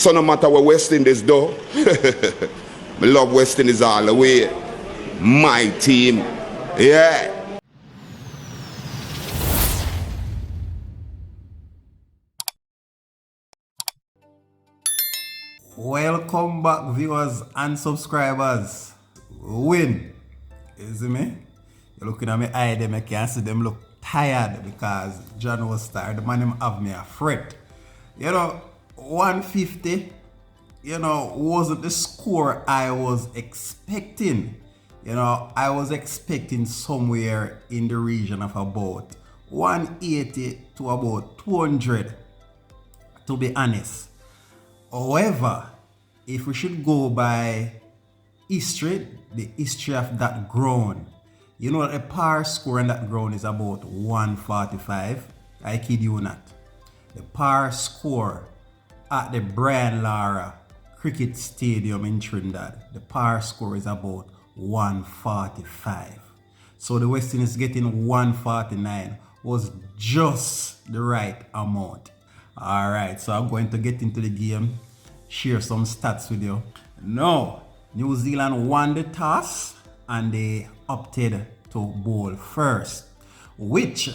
So no matter what West Indies do, I love West Indies all the way. My team, yeah. Welcome back, viewers and subscribers. Win. You see me? You're looking at me eye them, I can see them look tired because John was tired. The man him have me a fret. 150, wasn't the score I was expecting. I was expecting somewhere in the region of about 180 to about 200, to be honest. However, if we should go by history, the history of that ground, the par score on that ground is about 145. I kid you not. The par score at the Brian Lara Stadium in Trinidad, the par score is about 145. So the West Indies getting 149 was just the right amount. Alright, so I'm going to get into the game, share some stats with you. Now, New Zealand won the toss and they opted to bowl first, which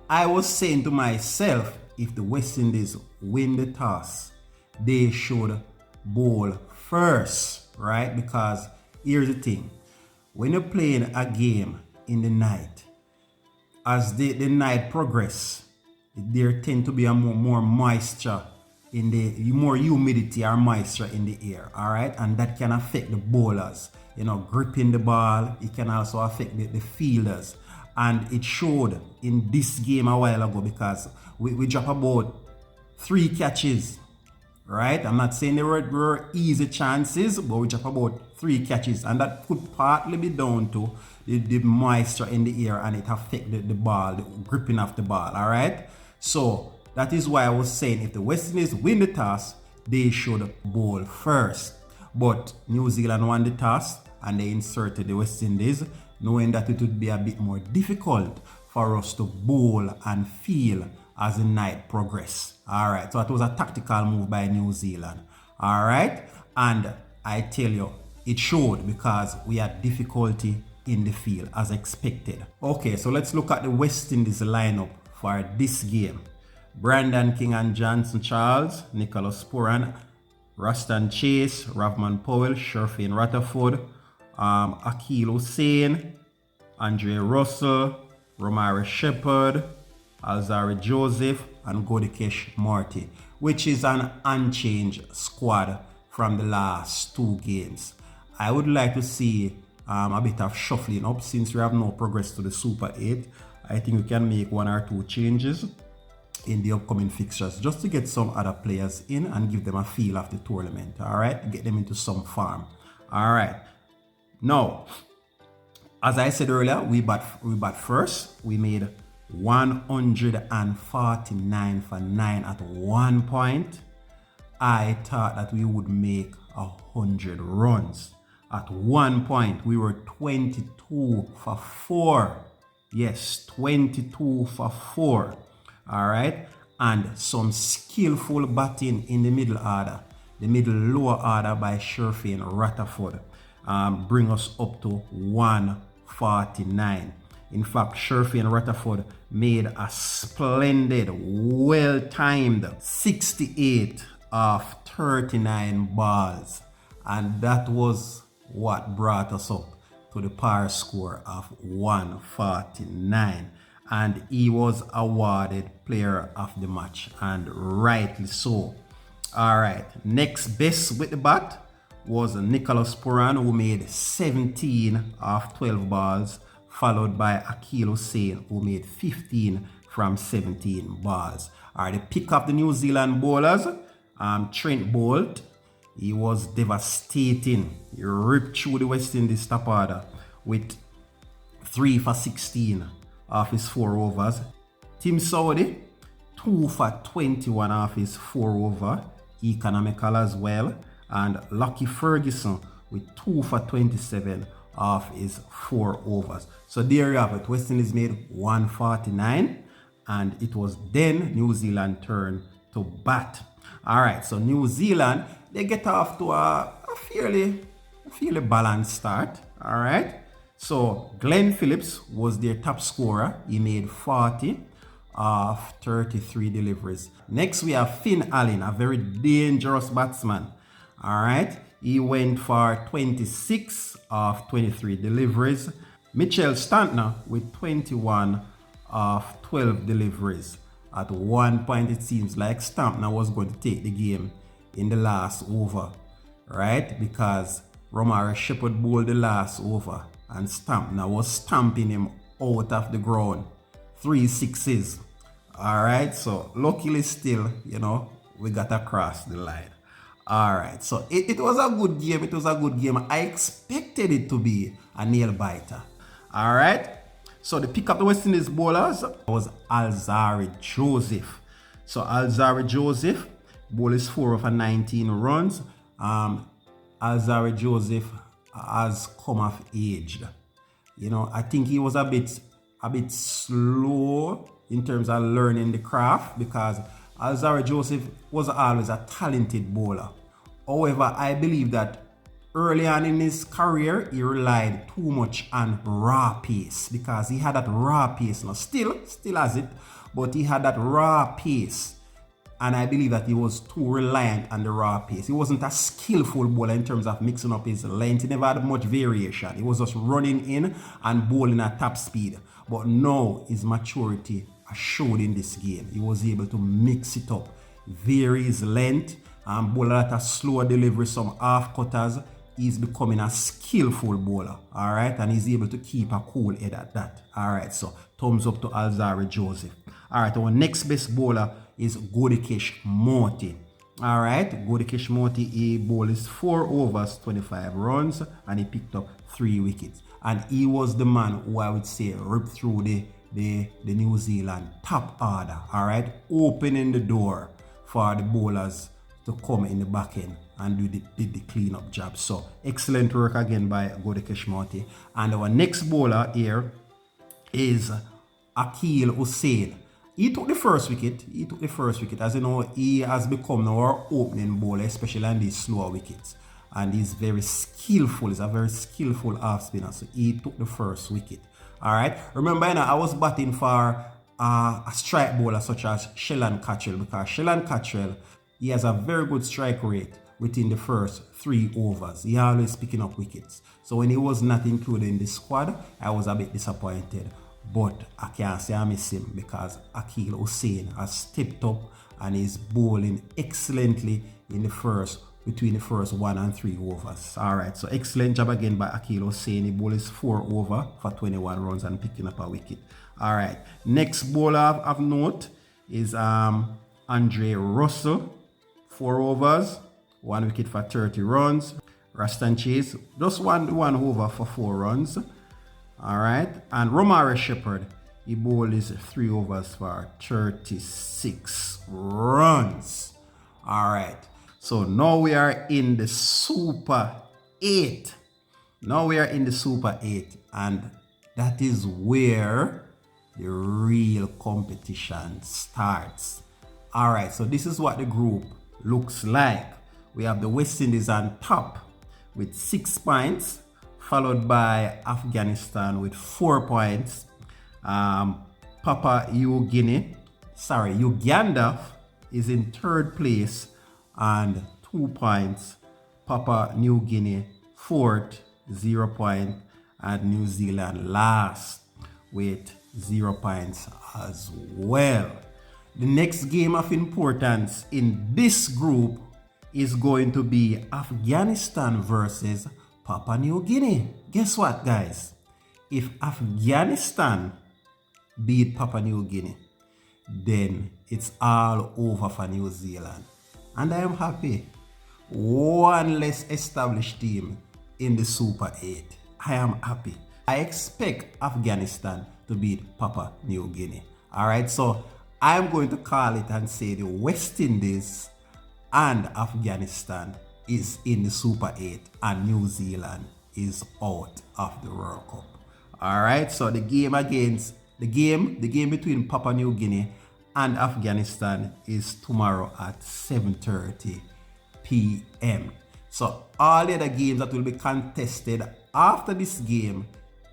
I was saying to myself, if the West Indies win the toss, they should bowl first, right? Because here's the thing, when you're playing a game in the night, as the night progresses, there tend to be a more moisture in the more humidity or moisture in the air, all right, and that can affect the bowlers, gripping the ball. It can also affect the fielders, and it showed in this game a while ago because we dropped about 3 catches, right? I'm not saying they were easy chances, but we dropped about 3 catches, and that could partly be down to the moisture in the air, and it affected the ball, the gripping of the ball, all right? So that is why I was saying if the West Indies win the toss, they should bowl first. But New Zealand won the toss and they inserted the West Indies, knowing that it would be a bit more difficult for us to bowl and field as the night progressed. Alright, so it was a tactical move by New Zealand. Alright, and I tell you, it showed because we had difficulty in the field as expected. Okay, so let's look at the West Indies lineup for this game. Brandon King and Johnson Charles, Nicholas Pooran, Ruston Chase, Ravman Powell, Sherfane Rutherford, Akil Hussain, Andre Russell, Romari Shepherd, Alzari Joseph, and Godikesh Marty, which is an unchanged squad from the last 2 games. I would like to see a bit of shuffling up since we have no progress to the Super 8. I think we can make 1 or 2 changes in the upcoming fixtures just to get some other players in and give them a feel of the tournament. All right, get them into some form. All right, now as I said earlier, we bat first. We made 149 for 9 at one point. I thought that we would make 100 runs. At one point we were 22 for 4. Yes, 22 for 4. All right, and some skillful batting in the middle order, the middle lower order by Sherfane Rutherford, bring us up to 149. In fact, Sherfane Rutherford made a splendid, well-timed 68 of 39 balls, and that was what brought us up to the par score of 149. And he was awarded player of the match, and rightly so. All right, next best with the bat was Nicholas Pooran, who made 17 of 12 balls, followed by Akil Hussain, who made 15 from 17 balls. All right, the pick of the New Zealand bowlers, Trent Boult. He was devastating. He ripped through the West Indies top order with 3 for 16 off his 4 overs. Tim Saudi, 2 for 21 off his 4 over, economical as well. And Lucky Ferguson with 2 for 27 off his 4 overs. So there you have it. West Indies made 149, and it was then New Zealand turn to bat. All right, so New Zealand, they get off to a fairly balanced start. All right, so Glenn Phillips was their top scorer. He made 40 of 33 deliveries. Next, we have Finn Allen, a very dangerous batsman. All right, he went for 26 of 23 deliveries. Mitchell Stantner with 21 of 12 deliveries. At one point, it seems like Stantner was going to take the game in the last over, right? Because Romare Shepherd bowled the last over and Stantner was stamping him out of the ground. 3 sixes. All right, so luckily still, we got across the line. All right, so it was a good game. It was a good game. I expected it to be a nail biter. All right, so the pick of the West Indies bowlers was Alzarri Joseph. So Alzarri Joseph bowls 4 over 19 runs. Alzarri Joseph has come of age. I think he was a bit slow in terms of learning the craft, because Alzarri Joseph was always a talented bowler. However, I believe that early on in his career, he relied too much on raw pace, because he had that raw pace. Now, still has it, but he had that raw pace. And I believe that he was too reliant on the raw pace. He wasn't a skillful bowler in terms of mixing up his length. He never had much variation. He was just running in and bowling at top speed. But now his maturity showed in this game. He was able to mix it up, vary his length, and bowl at a slower delivery, some half cutters. He's becoming a skillful bowler, all right, and he's able to keep a cool head at that. All right, so thumbs up to Alzarri Joseph. All right, our next best bowler is Godikesh Motie. All right, Godikesh Motie, he bowled 4 overs, 25 runs, and he picked up 3 wickets. And he was the man who I would say ripped through the New Zealand top order, all right, opening the door for the bowlers to come in the back end and do the cleanup job. So excellent work again by Godikesh Motie. And our next bowler here is Akeal Hussain. He took the first wicket. As you know, he has become our opening bowler, especially on these slower wickets. And he's very skillful. He's a very skillful off spinner. So he took the first wicket. All right. Remember, I was batting for a strike bowler such as Shellan Cattrall, because Shellan Cattrall, he has a very good strike rate within the first 3 overs. He always picking up wickets. So when he was not included in the squad, I was a bit disappointed. But I can't say I miss him, because Akeal Hussain has stepped up and is bowling excellently between the first 1 and 3 overs. All right, so excellent job again by Akeal Hussain. He bowls 4 over for 21 runs and picking up a wicket. All right, next bowler of note is Andre Russell. 4 overs, 1 wicket for 30 runs. Rastan Chase just one over for 4 runs. All right, and Romare Shepherd, he bowled 3 overs for 36 runs. All right, so now we are in the Super 8. And that is where the real competition starts. All right, so this is what the group looks like. We have the West Indies on top with 6 points, followed by Afghanistan with 4 points. Uganda is in 3rd place and 2 points. Papua New Guinea 4th, 0 points, and New Zealand last with 0 points as well. The next game of importance in this group is going to be Afghanistan versus Papua New Guinea. Guess what, guys? If Afghanistan beat Papua New Guinea, then it's all over for New Zealand. And I am happy. One less established team in the Super 8. I am happy. I expect Afghanistan to beat Papua New Guinea. All right, so I'm going to call it and say the West Indies and Afghanistan is in the Super 8 and New Zealand is out of the World Cup. All right, so the game between Papua New Guinea and Afghanistan is tomorrow at 7:30 p.m. So all the other games that will be contested after this game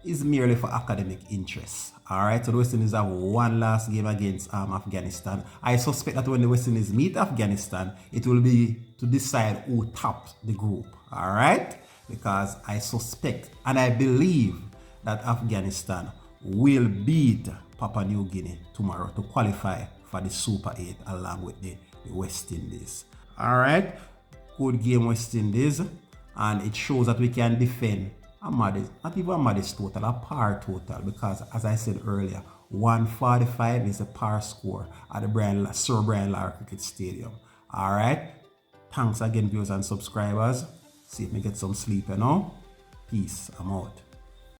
is merely for academic interest. Alright, so the West Indies have one last game against Afghanistan. I suspect that when the West Indies meet Afghanistan, it will be to decide who tops the group. Alright, because I suspect and I believe that Afghanistan will beat Papua New Guinea tomorrow to qualify for the Super 8 along with the West Indies. Alright, good game West Indies, and it shows that we can defend a modest, not even a modest total, a par total, because as I said earlier, 145 is the par score at the Sir Brian Lara Cricket Stadium. Alright, thanks again viewers and subscribers. See if we get some sleep, you know. Peace, I'm out.